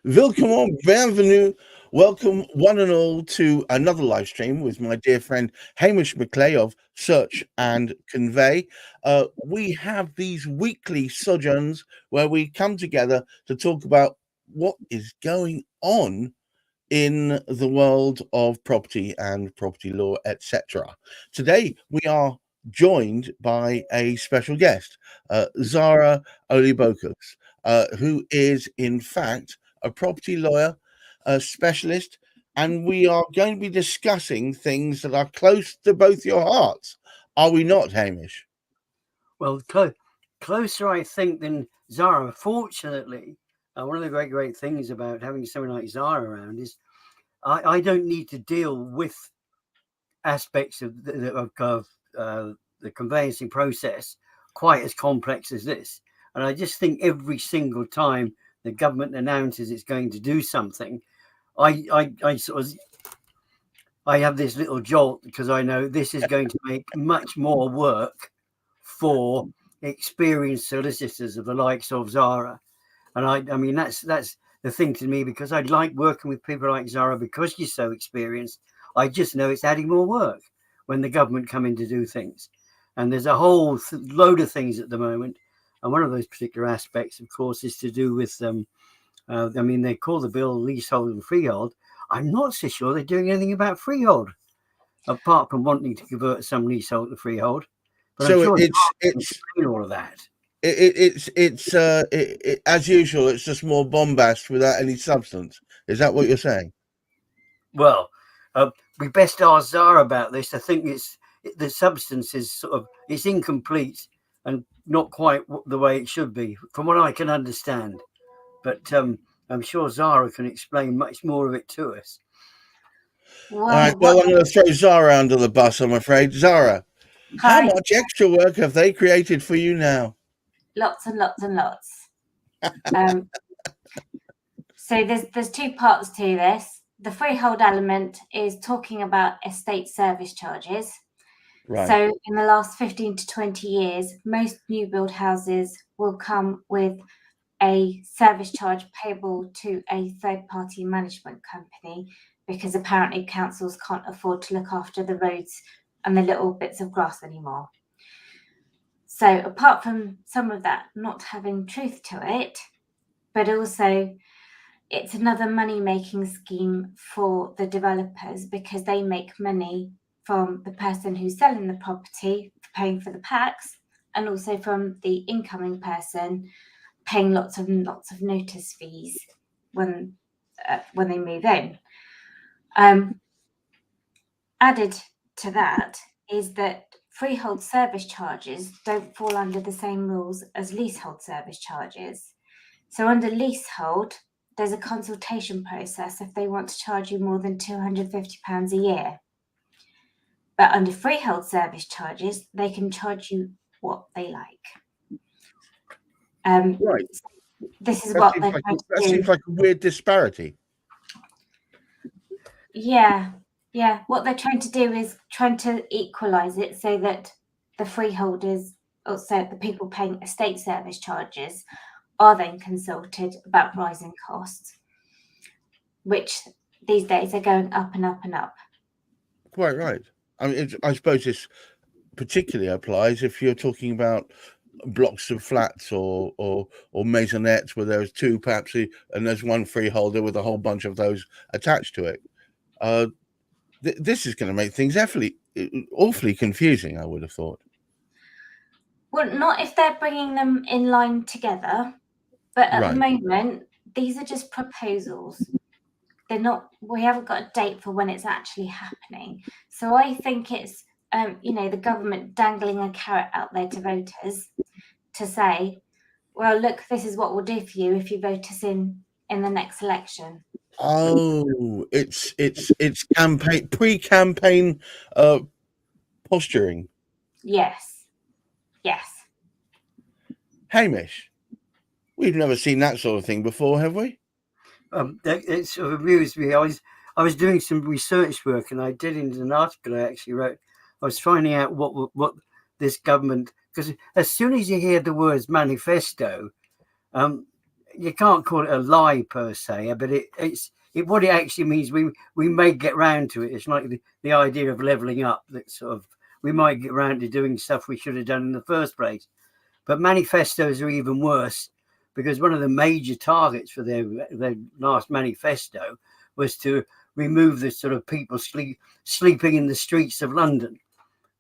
Willkommen, bienvenue, welcome one and all to another live stream with my dear friend Hamish McLay of Search and Convey. We have these weekly sojourns where we come together to talk about what is going on in the world of property and property law, etc. Today, we are joined by a special guest, Zahrah Aullybocus, who is, in fact, a property lawyer, a specialist, and we are going to be discussing things that are close to both your hearts. Are we not, Hamish? Well, closer, I think, than Zahrah. Fortunately, one of the great things about having someone like Zahrah around is I don't need to deal with aspects of the conveyancing process quite as complex as this. And I just think every single time the government announces it's going to do something, I have this little jolt because I know this is going to make much more work for experienced solicitors of the likes of Zahrah. And I mean, that's the thing to me, because I like working with people like Zahrah because she's so experienced. I just know it's adding more work when the government come in to do things. And there's a whole load of things at the moment. And one of those particular aspects, of course, is to do with, they call the bill Leasehold and Freehold. I'm not so sure they're doing anything about Freehold, apart from wanting to convert some leasehold to freehold. But So I'm sure it's all of that. it's as usual. It's just more bombast without any substance. Is that what you're saying? Well, we best ask Zahrah about this. I think the substance is it's incomplete and not quite the way it should be, from what I can understand. But I'm sure Zahrah can explain much more of it to us. All right. Well, I'm going to throw Zahrah under the bus, I'm afraid. Zahrah, how much extra work have they created for you now? Lots and lots and lots. So there's two parts to this. The freehold element is talking about estate service charges. Right. So in the last 15 to 20 years, most new build houses will come with a service charge payable to a third-party management company, because apparently councils can't afford to look after the roads and the little bits of grass anymore. So apart from some of that not having truth to it, but also it's another money-making scheme for the developers, because they make money from the person who's selling the property, paying for the packs, and also from the incoming person paying lots of notice fees when they move in. Added to that is that freehold service charges don't fall under the same rules as leasehold service charges. So under leasehold, there's a consultation process if they want to charge you more than £250 a year. But under freehold service charges, they can charge you what they like. Right. This is what they're trying to do. That seems like a weird disparity. Yeah. What they're trying to do is trying to equalise it so that the freeholders, also the people paying estate service charges, are then consulted about rising costs, which these days are going up and up and up. Quite right. I mean, I suppose this particularly applies if you're talking about blocks of flats or maisonettes where there's two perhaps, and there's one freeholder with a whole bunch of those attached to it. This is going to make things awfully confusing, I would have thought. Well, not if they're bringing them in line together, but at the moment, these are just proposals. They're not. We haven't got a date for when it's actually happening. So I think it's the government dangling a carrot out there to voters to say, well, look, this is what we'll do for you if you vote us in the next election. Oh, it's pre-campaign posturing. Yes. Hamish, we've never seen that sort of thing before, have we? It sort of amused me. I was doing some research work, and I did in an article I actually wrote. I was finding out what this government, because as soon as you hear the words manifesto, you can't call it a lie per se, but it's what it actually means. We may get round to it. It's like the idea of levelling up. That sort of we might get round to doing stuff we should have done in the first place. But manifestos are even worse, because one of the major targets for their last manifesto was to remove the sort of people sleeping in the streets of London.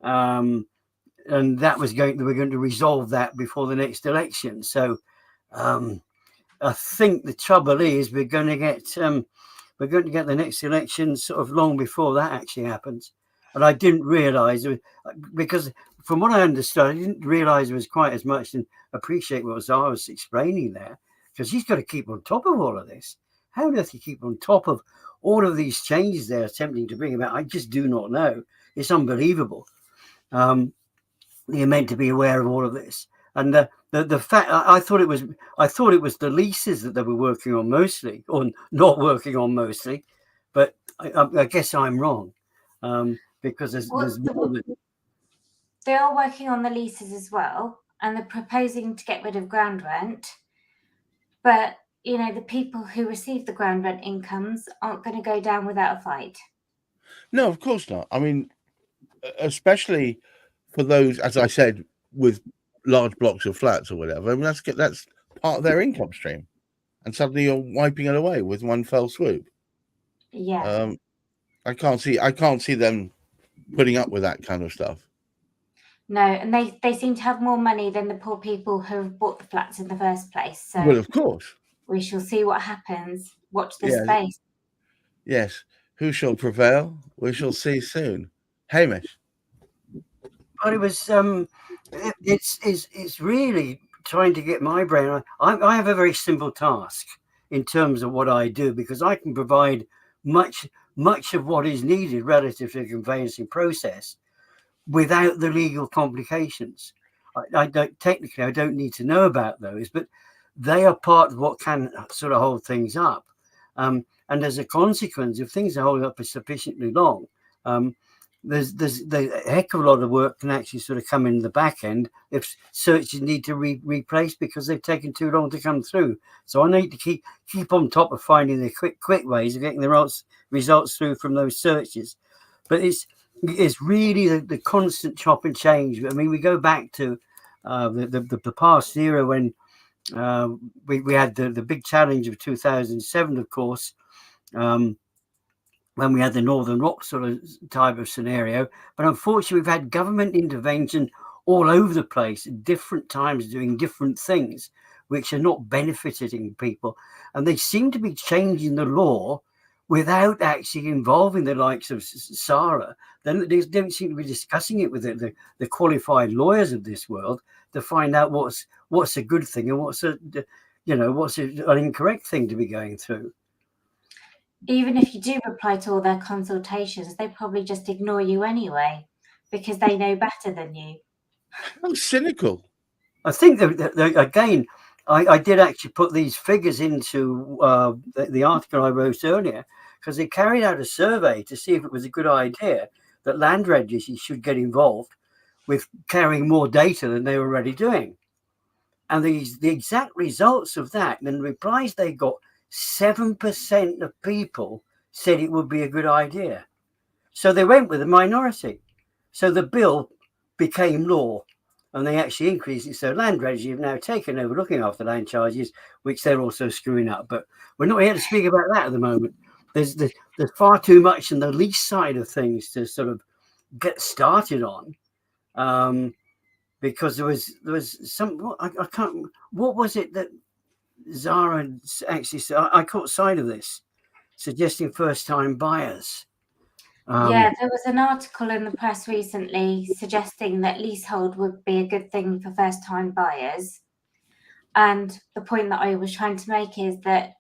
And that was we're going to resolve that before the next election. So I think the trouble is we're going to get the next election sort of long before that actually happens. And I didn't realise, because from what I understood, I didn't realise it was quite as much, and appreciate what Zahrah was explaining there, because he's got to keep on top of all of this. How does he keep on top of all of these changes they're attempting to bring about? I just do not know. It's unbelievable. You're meant to be aware of all of this, and the fact I thought it was the leases that they were working on mostly, or not working on mostly, but I guess I'm wrong, because there's more than... They are working on the leases as well, and they're proposing to get rid of ground rent. But the people who receive the ground rent incomes aren't going to go down without a fight. No, of course not. I mean, especially for those, as I said, with large blocks of flats or whatever. I mean, that's part of their income stream, and suddenly you're wiping it away with one fell swoop. Yeah. I can't see them putting up with that kind of stuff. No, and they seem to have more money than the poor people who have bought the flats in the first place. So, well, of course, we shall see what happens. Watch this space. Yes. Who shall prevail? We shall see soon. Hamish. But it was it's really trying to get my brain. I have a very simple task in terms of what I do, because I can provide much of what is needed relative to the conveyancing process without the legal complications. I don't need to know about those, but they are part of what can sort of hold things up. And as a consequence, if things are holding up for sufficiently long, there's a heck of a lot of work can actually sort of come in the back end if searches need to replace because they've taken too long to come through. So I need to keep on top of finding the quick ways of getting the results through from those searches. But it's really the constant chop and change. I mean, we go back to the past era when we had the big challenge of 2007, of course, when we had the Northern Rock sort of type of scenario. But unfortunately, we've had government intervention all over the place at different times doing different things, which are not benefiting people. And they seem to be changing the law without actually involving the likes of Zahrah. Then they don't seem to be discussing it with the qualified lawyers of this world to find out what's a good thing and what's an incorrect thing to be going through. Even if you do reply to all their consultations, they probably just ignore you anyway because they know better than you. How cynical. I think that again, I did actually put these figures into the article I wrote earlier, because they carried out a survey to see if it was a good idea that land registries should get involved with carrying more data than they were already doing. And the exact results of that, and the replies they got, 7% of people said it would be a good idea. So they went with the minority. So the bill became law, and they actually increased it. So land registry have now taken over looking after land charges, which they're also screwing up. But we're not here to speak about that at the moment. There's far too much in the lease side of things to sort of get started on, because there was some, I can't, what was it that Zahrah actually said? I caught sight of this, suggesting first-time buyers. Yeah, there was an article in the press recently suggesting that leasehold would be a good thing for first-time buyers. And the point that I was trying to make is that,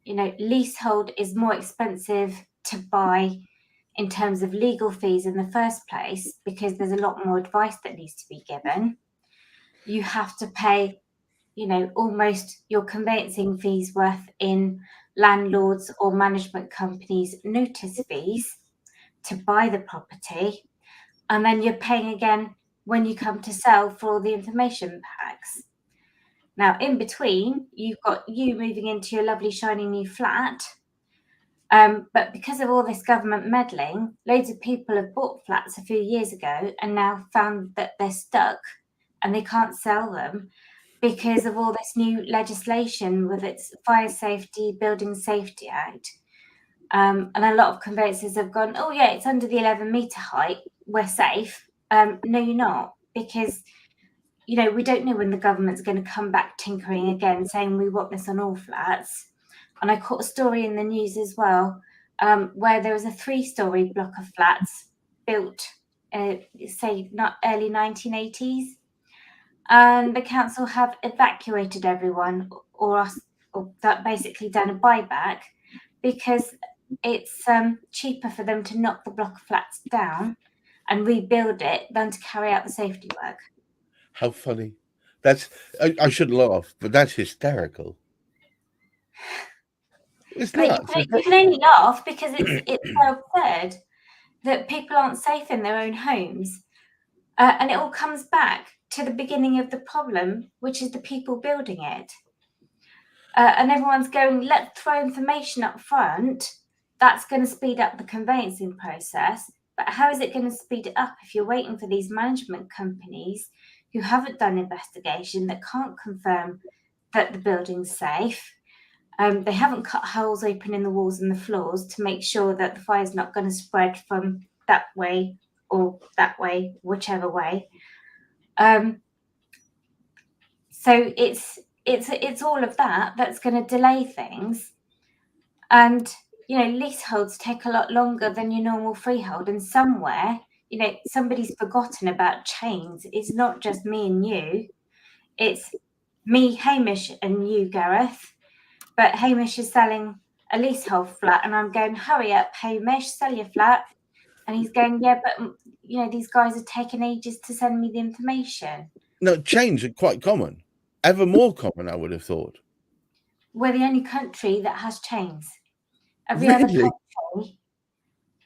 leasehold is more expensive to buy in terms of legal fees in the first place because there's a lot more advice that needs to be given. You have to pay, almost your conveyancing fees worth in landlords or management companies' notice fees to buy the property, and then you're paying again when you come to sell for all the information packs. Now, in between, you've got you moving into your lovely, shiny new flat. But because of all this government meddling, loads of people have bought flats a few years ago and now found that they're stuck and they can't sell them because of all this new legislation with its Fire Safety, Building Safety Act. And a lot of conveyancers have gone, oh, yeah, it's under the 11-metre height. We're safe. No, you're not, because, you know, we don't know when the government's going to come back tinkering again, saying we want this on all flats. And I caught a story in the news as well, where there was a 3-story block of flats built, say, not early 1980s. And the council have evacuated everyone or that basically done a buyback because it's cheaper for them to knock the block of flats down and rebuild it than to carry out the safety work. How funny. I should laugh, but that's hysterical. It's nuts. You can only laugh because it's so absurd that people aren't safe in their own homes. And it all comes back to the beginning of the problem, which is the people building it. And everyone's going, let's throw information up front. That's going to speed up the conveyancing process. But how is it going to speed it up if you're waiting for these management companies who haven't done investigation, that can't confirm that the building's safe? They haven't cut holes open in the walls and the floors to make sure that the fire's not going to spread from that way or that way, whichever way. So it's all of that that's going to delay things. And, you know, leaseholds take a lot longer than your normal freehold. And somewhere, you know, somebody's forgotten about chains. It's not just me and you. It's me, Hamish, and you, Gareth. But Hamish is selling a leasehold flat, and I'm going, hurry up, Hamish, sell your flat. And he's going, yeah, but, you know, these guys are taking ages to send me the information. No, chains are quite common. Ever more common, I would have thought. We're the only country that has chains. Every Really? other country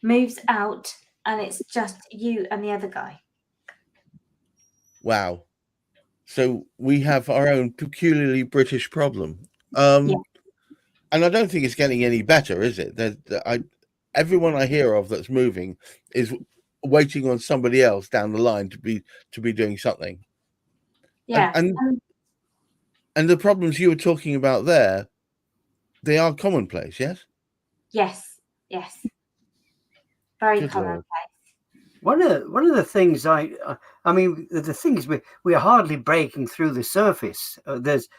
moves out, and it's just you and the other guy. Wow. So we have our own peculiarly British problem. Yeah. And I don't think it's getting any better, is it? Everyone I hear of that's moving is waiting on somebody else down the line to be doing something. Yeah. And the problems you were talking about there, they are commonplace, yes? Yes. Very Good commonplace. One of the things I mean, the thing is we are hardly breaking through the surface. There's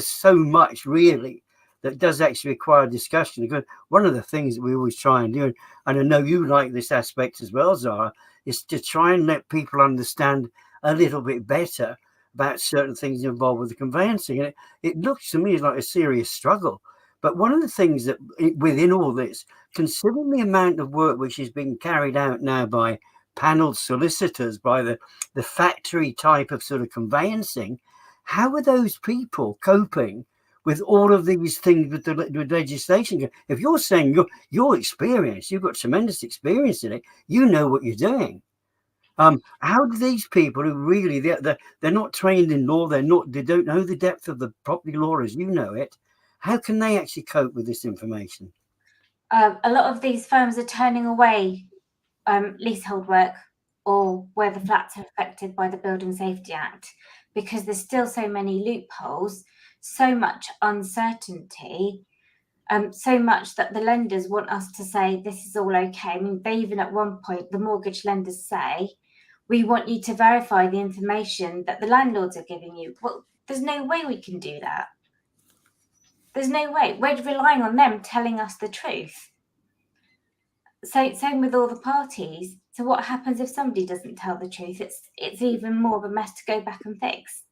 so much really that does actually require discussion. Because one of the things that we always try and do, and I know you like this aspect as well, Zahrah, is to try and let people understand a little bit better about certain things involved with the conveyancing. And it looks to me like a serious struggle. But one of the things that within all this, considering the amount of work which is being carried out now by panelled solicitors, by the factory type of sort of conveyancing, how are those people coping with all of these things with legislation? If you're saying your experience, you've got tremendous experience in it, you know what you're doing. How do these people who really they're not trained in law, they don't know the depth of the property law as you know it, how can they actually cope with this information? A lot of these firms are turning away leasehold work or where the flats are affected by the Building Safety Act because there's still so many loopholes, so much uncertainty, so much that the lenders want us to say this is all okay. I mean, they even at one point, the mortgage lenders say, we want you to verify the information that the landlords are giving you. Well, there's no way we can do that. There's no way. We're relying on them telling us the truth. So same with all the parties. So what happens if somebody doesn't tell the truth? It's even more of a mess to go back and fix.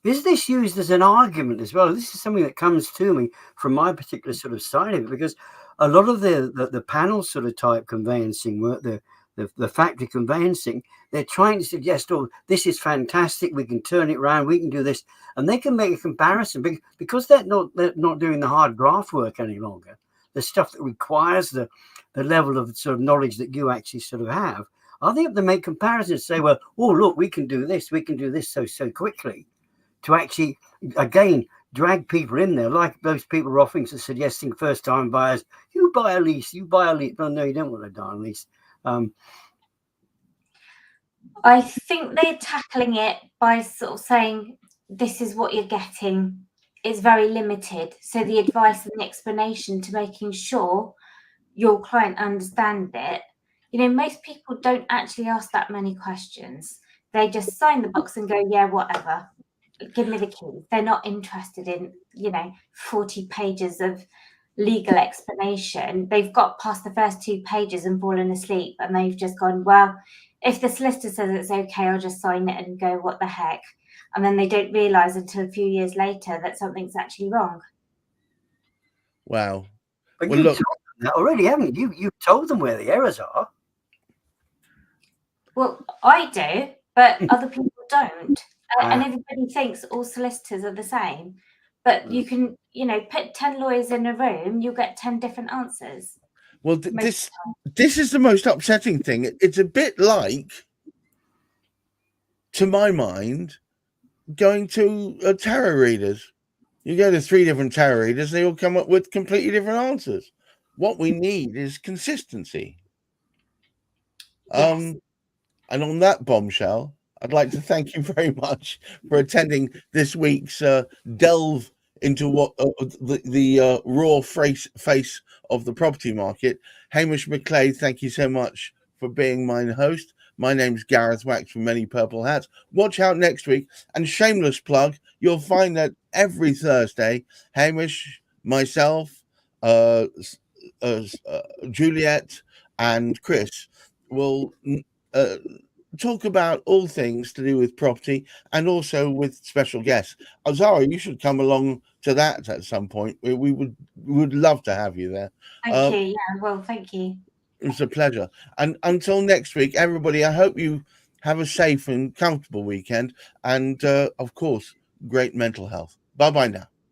Is this used as an argument as well? This is something that comes to me from my particular sort of side of it, because a lot of the panel sort of type conveyancing work, the factory conveyancing, they're trying to suggest, oh, this is fantastic, we can turn it around, we can do this, and they can make a comparison because they're not doing the hard graft work any longer. The stuff that requires the level of sort of knowledge that you actually sort of have. Are they able to make comparisons, say, well, oh, look, we can do this so quickly? to actually, again, drag people in there, like those people are offering to suggesting first-time buyers, you buy a lease. Well, no, you don't want to buy a lease. I think they're tackling it by sort of saying this is what you're getting is very limited. So the advice and the explanation to making sure your client understands it. Most people don't actually ask that many questions. They just sign the box and go, yeah, whatever. Give me the keys. They're not interested in, 40 pages of legal explanation. They've got past the first 2 pages and fallen asleep, and they've just gone, well, if the solicitor says it's okay, I'll just sign it and go, what the heck? And then they don't realise until a few years later that something's actually wrong. Wow. But well, you've told them that already, haven't you? You've told them where the errors are. Well, I do, but other people don't. And everybody thinks all solicitors are the same. But you can, put 10 lawyers in a room, you'll get 10 different answers. Well, this is the most upsetting thing. It's a bit like, to my mind, going to tarot readers. You go to 3 different tarot readers, they all come up with completely different answers. What we need is consistency. Yes. And on that bombshell, I'd like to thank you very much for attending this week's delve into what the raw face of the property market. Hamish McLay, thank you so much for being my host. My name's Gareth Wax from Many Purple Hats. Watch out next week. And shameless plug, you'll find that every Thursday, Hamish, myself, Juliet, and Chris will talk about all things to do with property and also with special guests. Zahrah, you should come along to that at some point. We would love to have you there. Thank you. Yeah, well, thank you. It's a pleasure. And until next week, everybody, I hope you have a safe and comfortable weekend. And of course, great mental health. Bye-bye now.